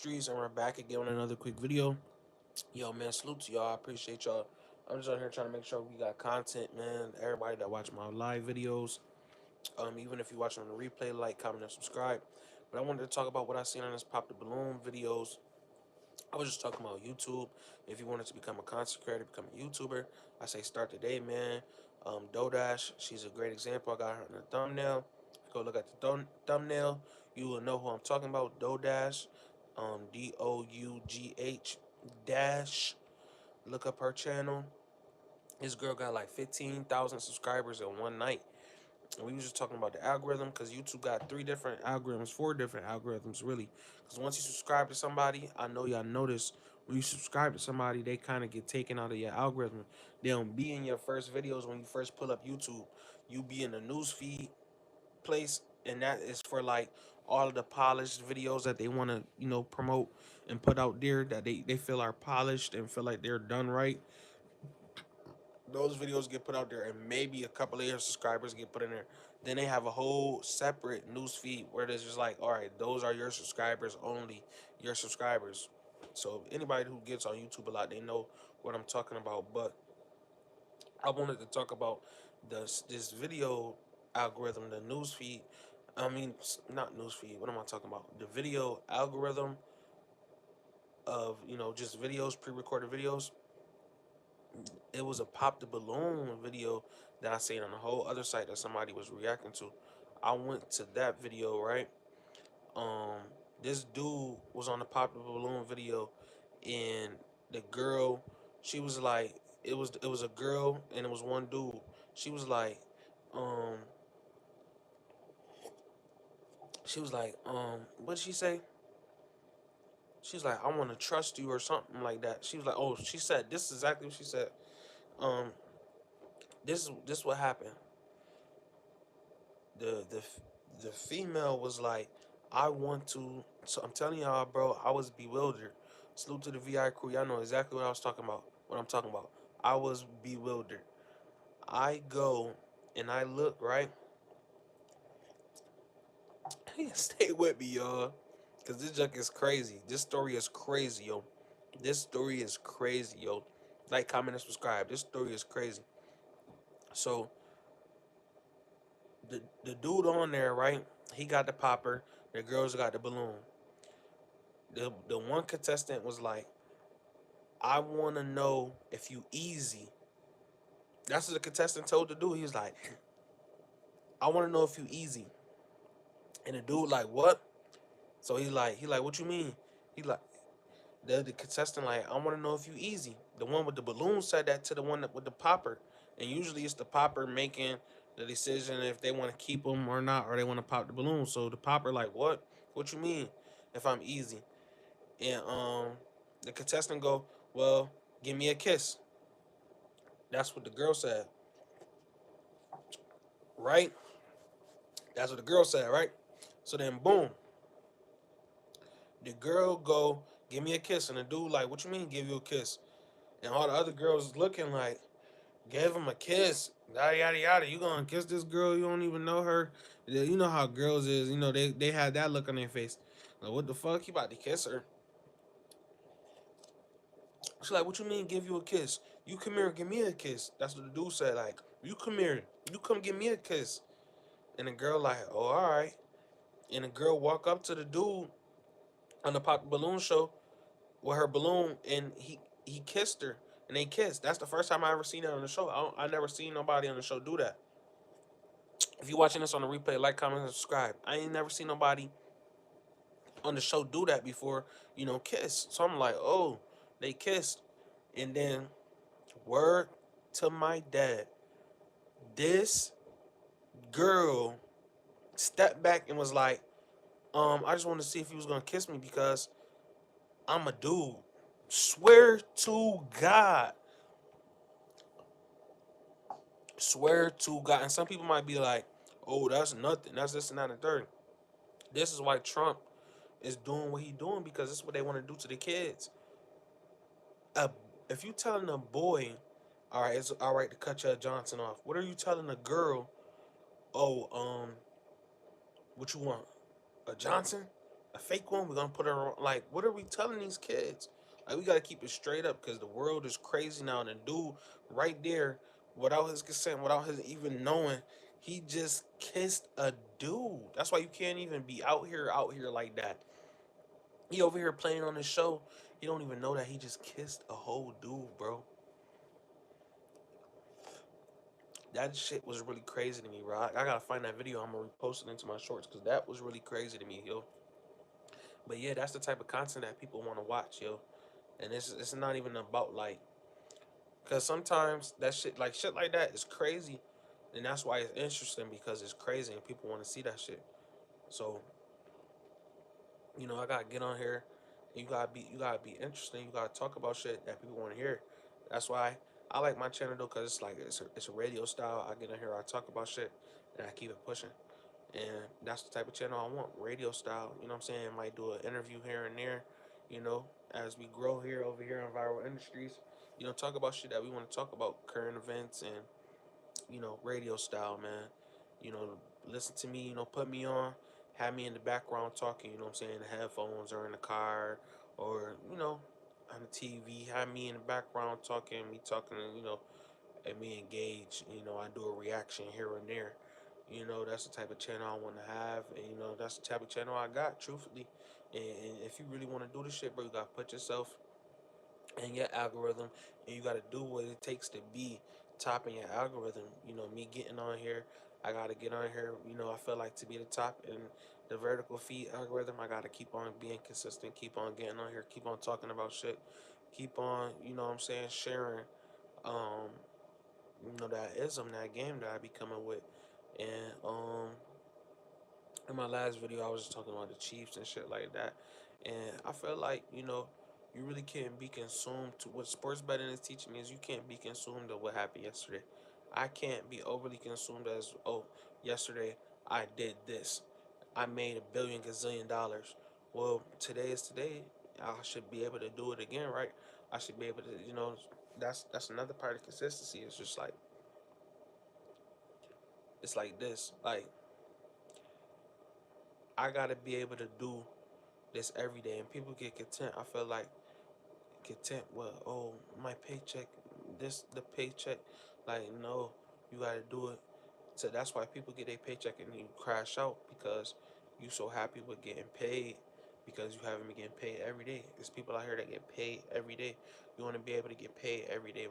Streets, and we're back again with another quick video. Yo, man, salute to y'all. I appreciate y'all. I'm just out here trying to make sure we got content, man. Everybody that watch my live videos, even if you watch on the replay, like, comment, and subscribe. But I wanted to talk about what I seen on this Pop the Balloon videos. I was just talking about YouTube. If you wanted to become a content creator, become a YouTuber, I say start today, man. Dodash, she's a great example. I got her in the thumbnail. If you go look at the thumbnail, you will know who I'm talking about. Dodash, Dough dash. Look up her channel. This girl got like 15,000 subscribers in one night. And we was just talking about the algorithm because YouTube got three different algorithms, four different algorithms, really. Because once you subscribe to somebody, I know y'all notice when you subscribe to somebody, they kind of get taken out of your algorithm. They don't be in your first videos when you first pull up YouTube. You be in the news feed place, and that is for like all of the polished videos that they want to, promote and put out there that they feel are polished and feel like they're done right. Those videos get put out there, and maybe a couple of your subscribers get put in there. Then they have a whole separate news feed where it's just like, all right, those are your subscribers only, your subscribers. So anybody who gets on YouTube a lot, they know what I'm talking about. But I wanted to talk about this video algorithm, the news feed. I mean, not news feed. What am I talking about? The video algorithm of just videos, pre-recorded videos. It was a pop the balloon video that I seen on a whole other site that somebody was reacting to. I went to that video, right? Um, this dude was on the pop the balloon video, and the girl, she was like, it was a girl and it was one dude. She was like, um, what did she say? She's like, I want to trust you or something like that. She was like, oh, she said this is exactly what she said. Um, this what happened. the the the female was like, I want to. So I'm telling y'all, bro, I was bewildered. Salute to the VI crew. Y'all know exactly what I was talking about. What I'm talking about. I was bewildered. I go and I look right. Stay with me, y'all, cause this junk is crazy. This story is crazy, yo. This story is crazy, yo. Like, comment, and subscribe. This story is crazy. So the dude on there, right? He got the popper. The girls got the balloon. The one contestant was like, I want to know if you easy. That's what the contestant told the dude. He was like, I want to know if you easy. And the dude like, what? So he like, what you mean? He like, the contestant like, I want to know if you easy. The one with the balloon said that to the one with the popper, and usually it's the popper making the decision if they want to keep them or not, or they want to pop the balloon. So the popper like, what? What you mean? If I'm easy? And the contestant go, well, give me a kiss. That's what the girl said, right? That's what the girl said, right? So then, boom, the girl go, give me a kiss, and the dude like, what you mean, give you a kiss? And all the other girls looking like, gave him a kiss, yada yada yada. You gonna kiss this girl? You don't even know her. You know how girls is. They had that look on their face. Like, what the fuck? You about to kiss her? She's like, what you mean, give you a kiss? You come here and give me a kiss. That's what the dude said. Like, you come here, you come give me a kiss. And the girl like, oh, all right. And the girl walk up to the dude on the pop balloon show with her balloon, and he kissed her, and they kissed. That's the first time I ever seen that on the show. I never seen nobody on the show do that. If you watching this on the replay, like, comment, and subscribe. I ain't never seen nobody on the show do that before. Kiss. So I'm like, oh, they kissed, and then word to my dad, this girl stepped back and was like, I just wanted to see if he was gonna kiss me because I'm a dude. Swear to God. Swear to God. And some people might be like, oh, that's nothing. That's this and that and third. This is why Trump is doing what he's doing, because this is what they want to do to the kids. Uh, if you telling a boy, all right, it's all right to cut your Johnson off, what are you telling a girl? Oh, what you want? A Johnson? A fake one, we're gonna put her on. Like, what are we telling these kids? Like, we gotta keep it straight up because the world is crazy now. And the dude right there, without his consent, without his even knowing, he just kissed a dude. That's why you can't even be out here like that. He over here playing on his show. You don't even know that he just kissed a whole dude, bro. That shit was really crazy to me, bro. I gotta find that video. I'm gonna repost it into my shorts because that was really crazy to me, yo. But yeah, that's the type of content that people want to watch, yo. And it's not even about like, cause sometimes that shit like that is crazy, and that's why it's interesting because it's crazy and people want to see that shit. So I gotta get on here. And you gotta be interesting. You gotta talk about shit that people want to hear. That's why I like my channel though, cause it's like it's a radio style. I get on here, I talk about shit, and I keep it pushing. And that's the type of channel I want, radio style. You know what I'm saying? Might do an interview here and there. You know, as we grow here over here in viral industries. Talk about shit that we want to talk about, current events and radio style, man. You know, listen to me. Put me on, have me in the background talking. You know what I'm saying? The headphones or in the car or on the TV. Have me in the background talking, me talking, and me engage. I do a reaction here and there. That's the type of channel I want to have, and that's the type of channel I got, truthfully. And if you really want to do this shit, bro, you gotta put yourself and your algorithm, and you got to do what it takes to be top in your algorithm. Me getting on here, I got to get on here. I feel like to be the top in the vertical feed algorithm, I got to keep on being consistent, keep on getting on here, keep on talking about shit, keep on, what I'm saying, sharing, um, that ism, that game that I be coming with. And in my last video, I was just talking about the Chiefs and shit like that. And I feel like, you really can't be consumed to what sports betting is teaching me is you can't be consumed to what happened yesterday. I can't be overly consumed as, oh, yesterday I did this. I made a billion gazillion dollars. Well, today is today. I should be able to do it again, right? I should be able to, that's another part of consistency. It's just like it's like this. Like I gotta be able to do this every day, and people get content. I feel like content with, oh, my paycheck, this the paycheck. Like, no, you gotta do it. So that's why people get their paycheck and you crash out because you so happy with getting paid because you haven't been getting paid every day. There's people out here that get paid every day. You want to be able to get paid every day.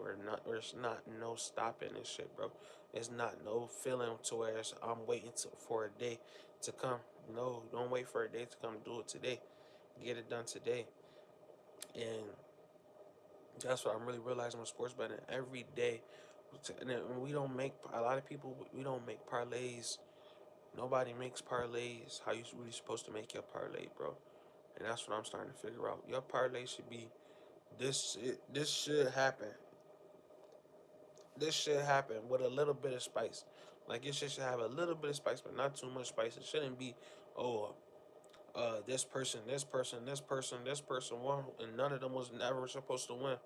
There's not no stopping this shit, bro. It's not no feeling to where I'm waiting for a day to come. No, don't wait for a day to come. Do it today. Get it done today. And that's what I'm really realizing with sports betting every day. And we don't make a lot of people. We don't make parlays. Nobody makes parlays. How you really supposed to make your parlay, bro? And that's what I'm starting to figure out. Your parlay should be this. This should happen. This should happen with a little bit of spice. Like it should have a little bit of spice, but not too much spice. It shouldn't be, oh, this person, this person, this person, this person won, and none of them was never supposed to win,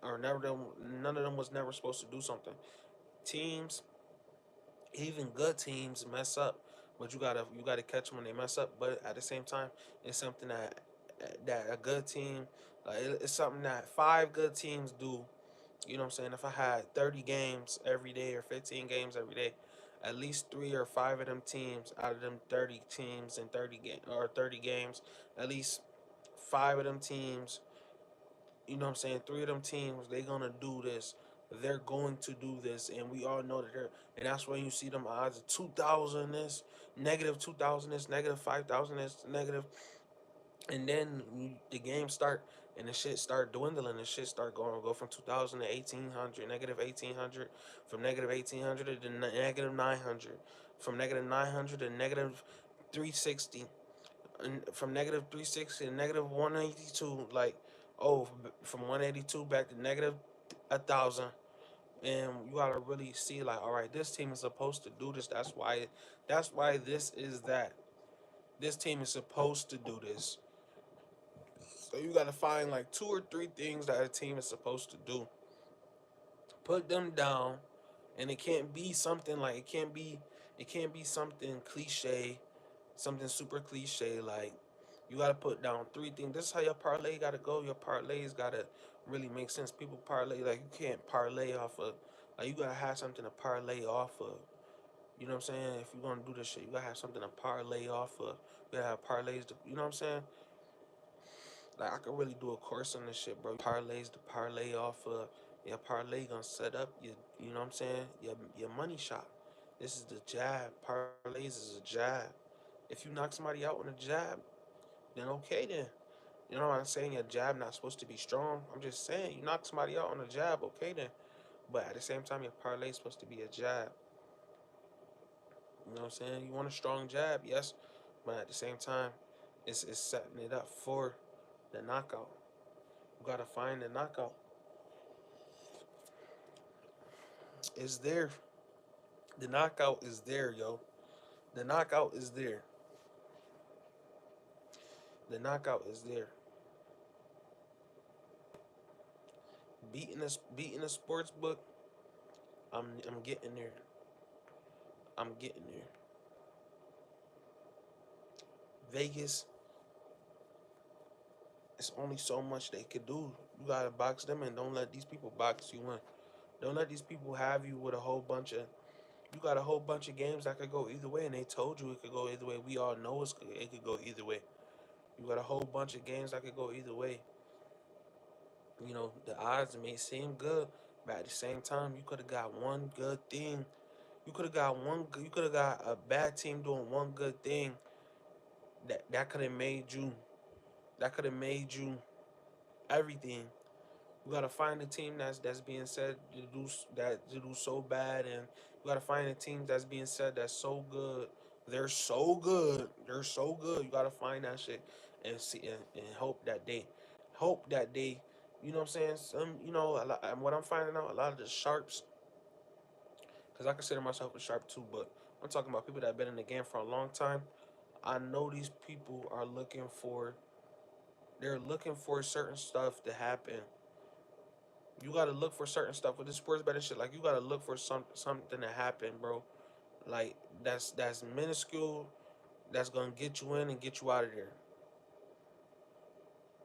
or none of them was never supposed to do something. Teams, even good teams mess up, but you gotta catch them when they mess up. But at the same time, it's something that a good team, it's something that five good teams do. You know what I'm saying? If I had 30 games every day or 15 games every day, at least three or five of them teams out of them 30 teams and 30 games, at least five of them teams, three of them teams, they gonna do this. They're going to do this, and we all know that and that's when you see them odds of 2,000 this, negative 2,000 this, negative 5,000 this, negative, and then the game start and the shit start dwindling. The shit start go from 2,000 to 1,800, negative 1,800, from negative 1,800 to negative 900, from negative 900 to negative 360, and from negative 360 to negative 182. Like, oh, from 182 back to negative 1,000. And you gotta really see, like, all right, this team is supposed to do this. That's why this is that. This team is supposed to do this. So you gotta find like two or three things that a team is supposed to do. Put them down, and it can't be something like it can't be something cliche, something super cliche like You gotta put down three things. This is how your parlay gotta go. Your parlays gotta really make sense. People parlay like you can't parlay off of like you gotta have something to parlay off of. You know what I'm saying? If you're gonna do this shit, you gotta have something to parlay off of. You gotta have parlays to, you know what I'm saying? Like I could really do a course on this shit, bro. Parlays to parlay off of. Your parlay gonna set up your, you know what I'm saying? Your money shot. This is the jab. Parlays is a jab. If you knock somebody out on a jab, then okay then. You know what I'm saying? Your jab not supposed to be strong. I'm just saying you knock somebody out on a jab, okay then. But at the same time, your parlay is supposed to be a jab. You know what I'm saying? You want a strong jab, yes, but at the same time, it's setting it up for the knockout. You gotta find the knockout. It's there. The knockout is there, yo. The knockout is there. The knockout is there. Beating a sports book. I'm getting there. I'm getting there. Vegas, it's only so much they could do. You gotta box them and don't let these people box you in. Don't let these people have you with a whole bunch of. You got a whole bunch of games that could go either way, and they told you it could go either way. We all know it could go either way. You got a whole bunch of games that could go either way. You know the odds may seem good, but at the same time, you could have got one good thing. You could have got one. You could have got a bad team doing one good thing that could have made you. That could have made you everything. You gotta find a team that's being said to do so bad, and you gotta find a team that's being said that's so good. They're so good. They're so good. You gotta find that shit and see and hope that they, you know what I'm saying. Some, you know, a lot, and what I'm finding out, a lot of the sharps, because I consider myself a sharp too, but I'm talking about people that have been in the game for a long time. I know these people are looking for. They're looking for certain stuff to happen. You gotta look for certain stuff with the sports betting shit. Like you gotta look for something to happen, bro. Like that's minuscule. That's gonna get you in and get you out of there.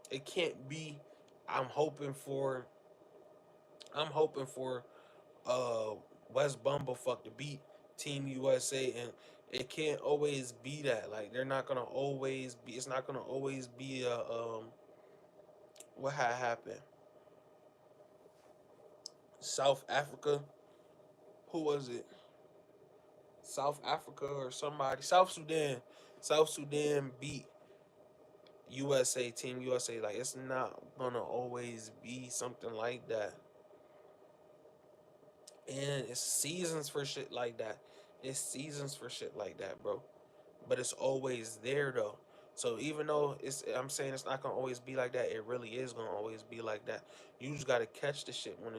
It can't be. I'm hoping for. I'm hoping for. Uh, West Bumblefuck to beat Team USA, and it can't always be that. Like they're not gonna always be. It's not gonna always be a what had happened. South Africa. Who was it? South Africa or somebody. South Sudan. South Sudan beat USA, Team USA. Like it's not gonna always be something like that. And it's seasons for shit like that. It's seasons for shit like that, bro. But it's always there though. So even though I'm saying it's not gonna always be like that, it really is gonna always be like that. You just gotta catch the shit when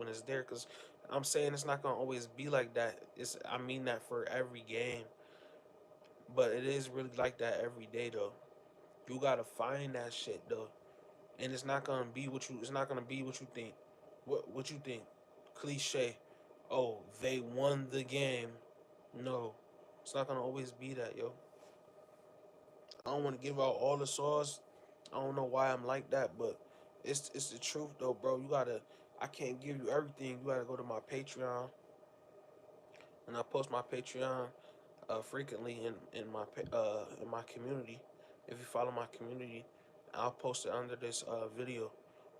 it's there, cause I'm saying it's not gonna always be like that. I mean that for every game, but it is really like that every day though. You gotta find that shit though, and it's not gonna be what you. It's not gonna be what you think. What you think? Cliche. Oh, they won the game. No, it's not gonna always be that, yo. I don't want to give out all the sauce. I don't know why I'm like that, but it's the truth though, bro. You gotta. I can't give you everything. You gotta go to my Patreon, and I post my Patreon frequently in my community. If you follow my community, I'll post it under this video.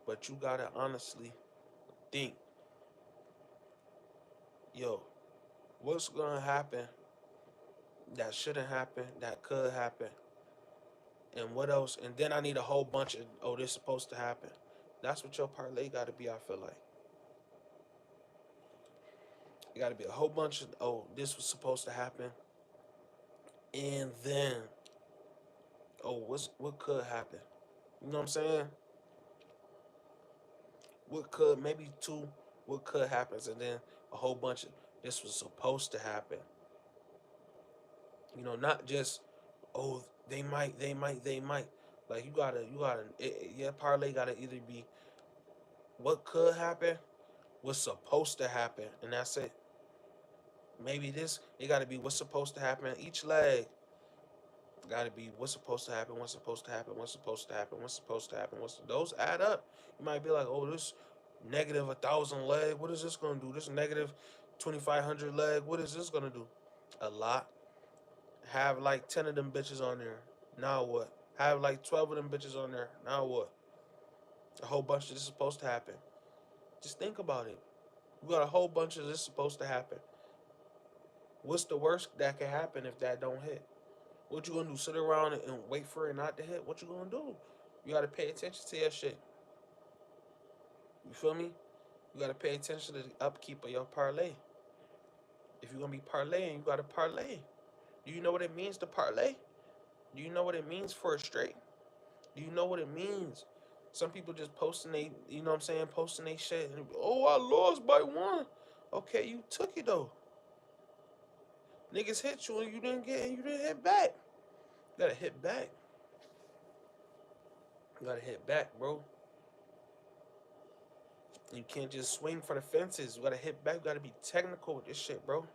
But you gotta honestly think, yo, what's gonna happen that shouldn't happen, that could happen, and what else? And then I need a whole bunch of, oh, this supposed to happen. That's what your parlay gotta be. I feel like it gotta be a whole bunch of, oh, this was supposed to happen, and then, oh, what could happen? You know what I'm saying? What could maybe two, what could happen, and then a whole bunch of this was supposed to happen. You know, not just, oh, they might. Like your parlay gotta either be what could happen, what's supposed to happen, and that's it. Maybe this it gotta be what's supposed to happen each leg. Gotta be what's supposed to happen, what's supposed to happen, what's supposed to happen, what's supposed to happen, those add up. You might be like, oh, this negative 1,000 leg, what is this gonna do? This negative 2,500 leg, what is this gonna do? A lot. Have like 10 of them bitches on there. Now what? Have like 12 of them bitches on there. Now what? A whole bunch of this is supposed to happen. Just think about it. You got a whole bunch of this supposed to happen. What's the worst that can happen if that don't hit? What you gonna do? Sit around and wait for it not to hit? What you gonna do? You gotta pay attention to your shit. You feel me? You gotta pay attention to the upkeep of your parlay. If you're gonna be parlaying, you gotta parlay. Do you know what it means to parlay? Do you know what it means for a straight? Do you know what it means? Some people just posting they, you know what I'm saying, posting they shit. And, oh, I lost by one. Okay, you took it though. Niggas hit you and you didn't get, and you didn't hit back. You gotta hit back. You gotta hit back, bro. You can't just swing for the fences. You gotta hit back. You gotta be technical with this shit, bro. You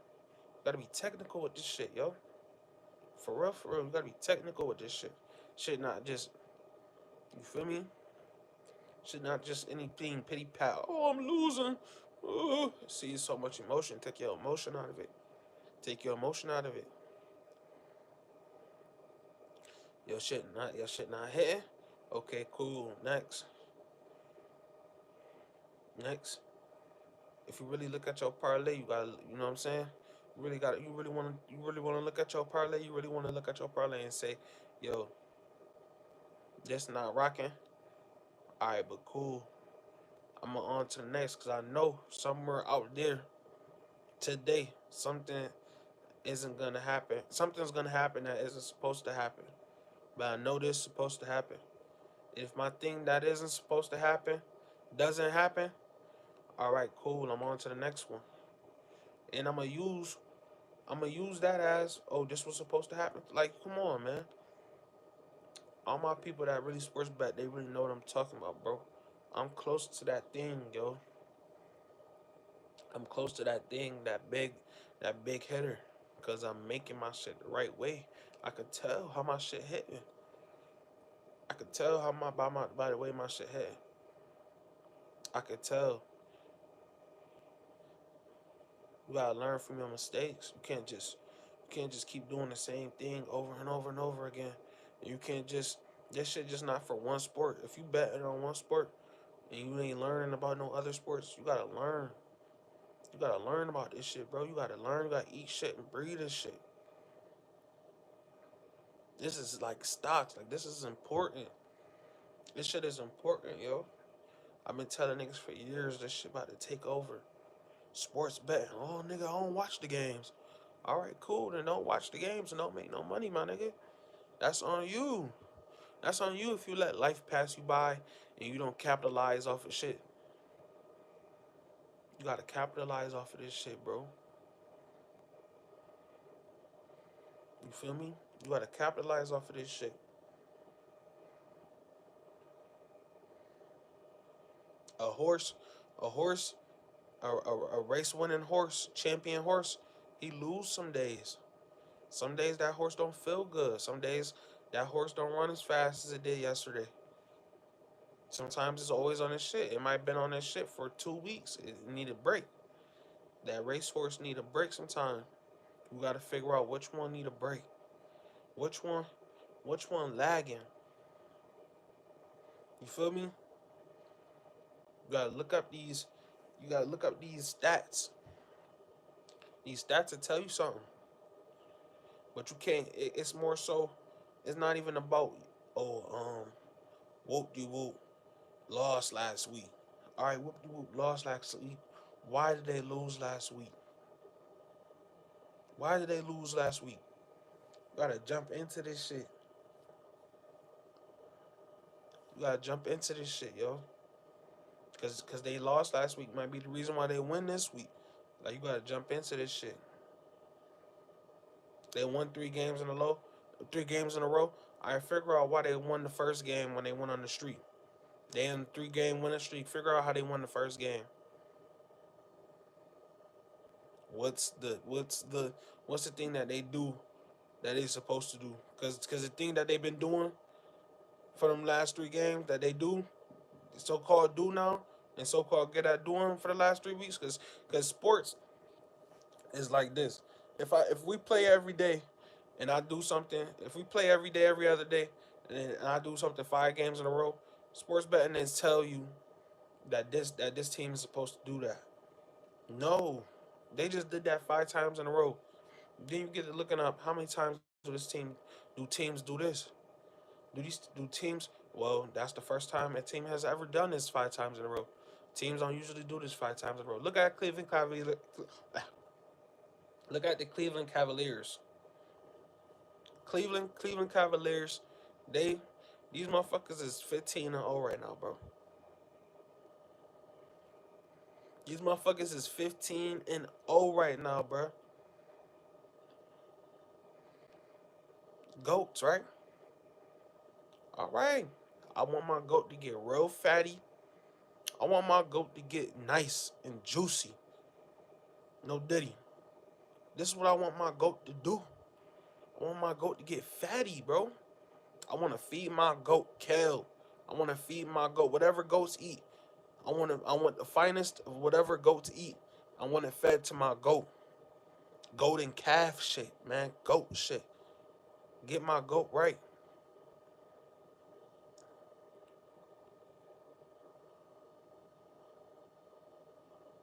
gotta be technical with this shit, yo. For real, for real. You gotta be technical with this shit. Shit not just, you feel me? Shit not just anything pity pat. Oh, I'm losing. Oh. See, so much emotion. Take your emotion out of it. Take your emotion out of it. Your shit not hitting. Okay, cool. Next. If you really look at your parlay, you gotta, you know what I'm saying? You really got, you really wanna look at your parlay. You really wanna look at your parlay and say, yo, this not rocking. All right, but cool. I'm on to the next because I know somewhere out there today something isn't gonna happen. Something's gonna happen that isn't supposed to happen. But I know this is supposed to happen. If my thing that isn't supposed to happen doesn't happen, all right, cool. I'm on to the next one, and I'm gonna use that as, oh, this was supposed to happen. Like, come on, man. All my people that really sports bet, they really know what I'm talking about, bro. I'm close to that thing, yo. I'm close to that thing, that big hitter, cause I'm making my shit the right way. I could tell how my shit hitting. I could tell how by the way my shit hitting. I could tell. You gotta learn from your mistakes. You can't just keep doing the same thing over and over and over again. You can't just this shit just not for one sport. If you betting on one sport and you ain't learning about no other sports, you gotta learn. You gotta learn about this shit, bro. You gotta learn. You gotta eat shit and breathe this shit. This is like stocks. Like this is important. This shit is important, yo. I've been telling niggas for years this shit about to take over. Sports betting. Oh, nigga, I don't watch the games. All right, cool. Then don't watch the games and don't make no money, my nigga. That's on you. That's on you if you let life pass you by and you don't capitalize off of shit. You gotta capitalize off of this shit, bro. You feel me? You gotta capitalize off of this shit. A horse, a horse, a race winning horse, champion horse, he lose some days. Some days that horse don't feel good. Some days that horse don't run as fast as it did yesterday. Sometimes it's always on his shit. It might have been on his shit for 2 weeks. It need a break. That racehorse need a break sometime. You gotta figure out which one need a break. Which one which one lagging. You feel me? You gotta look up these stats. These stats will tell you something. But you can't it's more so it's not even about oh whoop de whoop lost last week. Alright, whoop de whoop lost last week. Why did they lose last week? Why did they lose last week? You gotta jump into this shit. You gotta jump into this shit, yo. Cause they lost last week might be the reason why they win this week. Like you gotta jump into this shit. They won 3 games in a row. I figure out why they won the first game when they went on the streak. They in 3 game winning streak. Figure out how they won the first game. What's the thing that they do that they supposed to do? Cause the thing that they've been doing for them last 3 games that they do, so called do now, and so called get at doing for the last 3 weeks, cause sports is like this. If we play every day, and I do something, if we play every day, every other day, and I do something 5 games in a row, sports betting is tell you that this team is supposed to do that. No, they just did that 5 times in a row. Then you get to looking up how many times do teams do this? Do teams? Well, that's the first time a team has ever done this 5 times in a row. Teams don't usually do this 5 times in a row. Look at Cleveland Cavaliers. Look at the Cleveland Cavaliers. Cleveland Cavaliers. They these motherfuckers is 15-0 right now, bro. These motherfuckers is 15-0 right now, bro. Goats, right? All right. I want my goat to get real fatty. I want my goat to get nice and juicy. No diddy. This is what I want my goat to do. I want my goat to get fatty, bro. I want to feed my goat kale. I want to feed my goat whatever goats eat. I want the finest of whatever goats eat. I want it fed to my goat. Goat and calf shit, man. Goat shit. Get my goat right.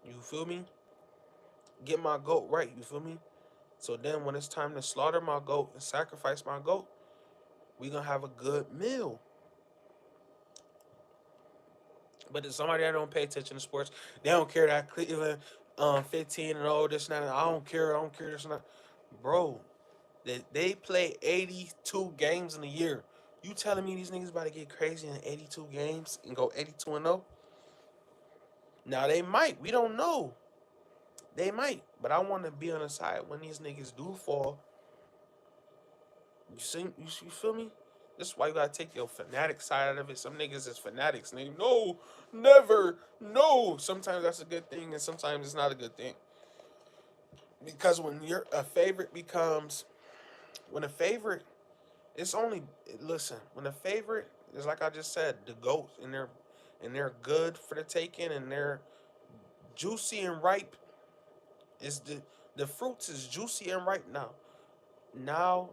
You feel me? Get my goat right. You feel me? So then when it's time to slaughter my goat and sacrifice my goat, we gonna have a good meal. But to somebody that don't pay attention to sports, they don't care that Cleveland 15 and all this and that. I don't care. I don't care this and that. Bro, they play 82 games in a year. You telling me these niggas about to get crazy in 82 games and go 82 and 0? Now they might. We don't know. They might. But I want to be on the side when these niggas do fall. You feel me? This is why you gotta take your fanatic side out of it. Some niggas is fanatics. Nigga, no, never, no. Sometimes that's a good thing, and sometimes it's not a good thing. Because when you're a favorite becomes, when a favorite, it's only listen. When a favorite is like I just said, the goat, and they're good for the taking, and they're juicy and ripe. Is the fruits is juicy and ripe now. Now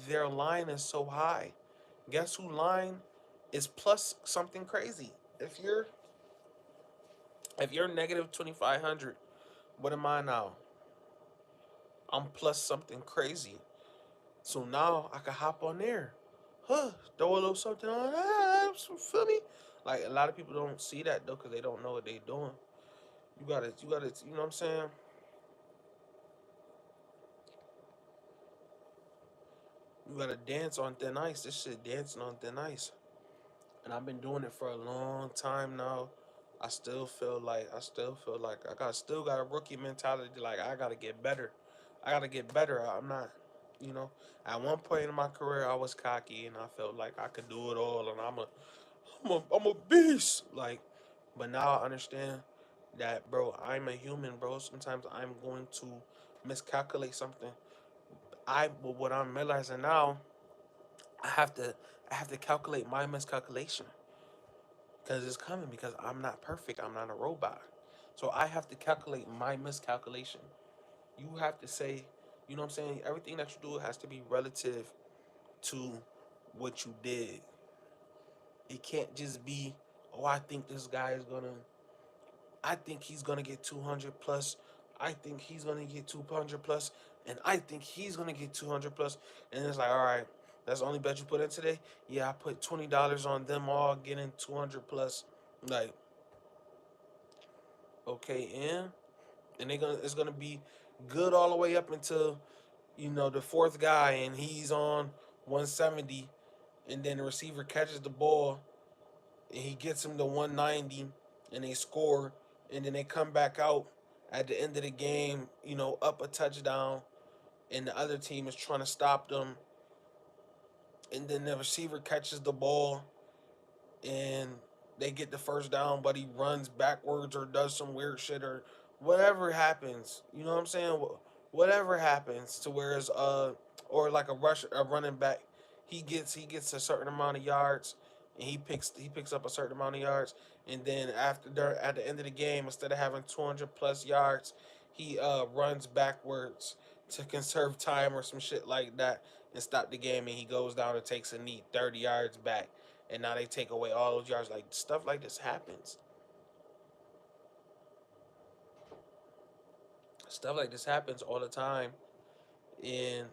their line is so high. Guess who line is plus something crazy? If you're if you're negative 2,500, what am I now? I'm plus something crazy. So now I can hop on there. Huh, throw a little something on. Feel me? Like a lot of people don't see that though because they don't know what they doing. You know what I'm saying? You gotta dance on thin ice. This shit dancing on thin ice. And I've been doing it for a long time now. I still feel like I still got a rookie mentality. Like I gotta get better. I gotta get better. I'm not, you know. At one point in my career, I was cocky and I felt like I could do it all, and I'm a beast. Like, but now I understand that, bro. I'm a human, bro. Sometimes I'm going to miscalculate something. But what I'm realizing now, I have to, I have to calculate my miscalculation because it's coming because I'm not perfect. I'm not a robot. So I have to calculate my miscalculation. You have to say, you know what I'm saying? Everything that you do has to be relative to what you did. It can't just be, oh, I think he's gonna get 200 plus. I think he's gonna get 200 plus, and I think he's gonna get 200 plus. And it's like, all right, that's the only bet you put in today. Yeah, I put $20 on them all getting 200 plus. Like, okay, and it's gonna be good all the way up until the fourth guy, and he's on 170, and then the receiver catches the ball, and he gets him to 190, and they score, and then they come back out at the end of the game, up a touchdown, and the other team is trying to stop them, and then the receiver catches the ball, and they get the first down, but he runs backwards or does some weird shit or whatever happens. You know what I'm saying? Whatever happens to where it's or like a running back, he gets a certain amount of yards, and he picks up a certain amount of yards, and then at the end of the game, instead of having 200 plus yards, he runs backwards to conserve time or some shit like that and stop the game, and he goes down and takes a knee 30 yards back, and now they take away all those yards. Like stuff like this happens. Stuff like this happens all the time, and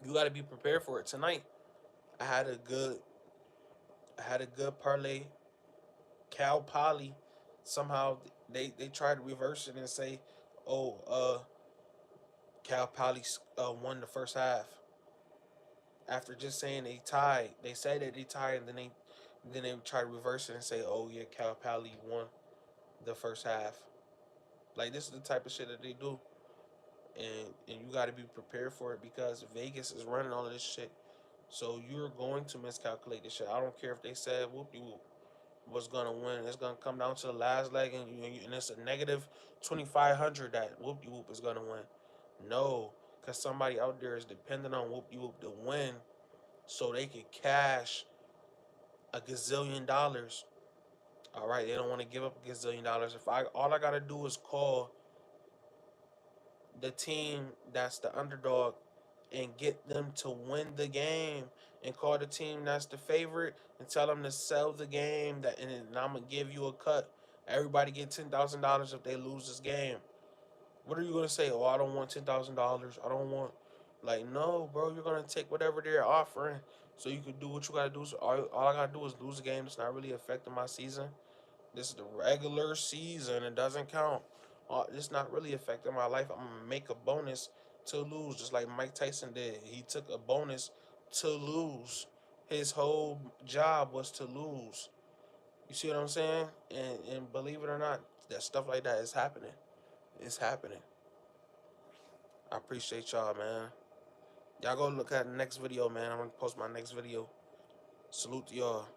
you got to be prepared for it. Tonight, I had a good I had a good parlay. Cal Poly somehow they tried to reverse it and say, "Oh, Cal Poly won the first half." After just saying they tied, they said that they tied, and then they try to reverse it and say, "Oh yeah, Cal Poly won the first half." Like this is the type of shit that they do, and you got to be prepared for it because Vegas is running all of this shit. So you're going to miscalculate this shit. I don't care if they said whoop you whoop was gonna win. It's gonna come down to the last leg, and it's a negative 2,500 that whoop de whoop is gonna win. No, because somebody out there is dependent on whoop de whoop to win, so they can cash a gazillion dollars. All right, they don't want to give up a gazillion dollars. If I all I gotta do is call the team that's the underdog and get them to win the game, and call the team that's the favorite and tell them to sell the game, that and then I'm gonna give you a cut. Everybody get $10,000 if they lose this game. What are you gonna say? Oh, I don't want $10,000. I don't want, like, no, bro. You're gonna take whatever they're offering so you can do what you gotta do. So all I gotta do is lose a game. It's not really affecting my season. This is the regular season. It doesn't count. It's not really affecting my life. I'm gonna make a bonus to lose, just like Mike Tyson did. He took a bonus to lose. His whole job was to lose. You see what I'm saying? And believe it or not, that stuff like that is happening. It's happening. I appreciate y'all, man. Y'all go look at the next video, man. I'm gonna post my next video. Salute to y'all.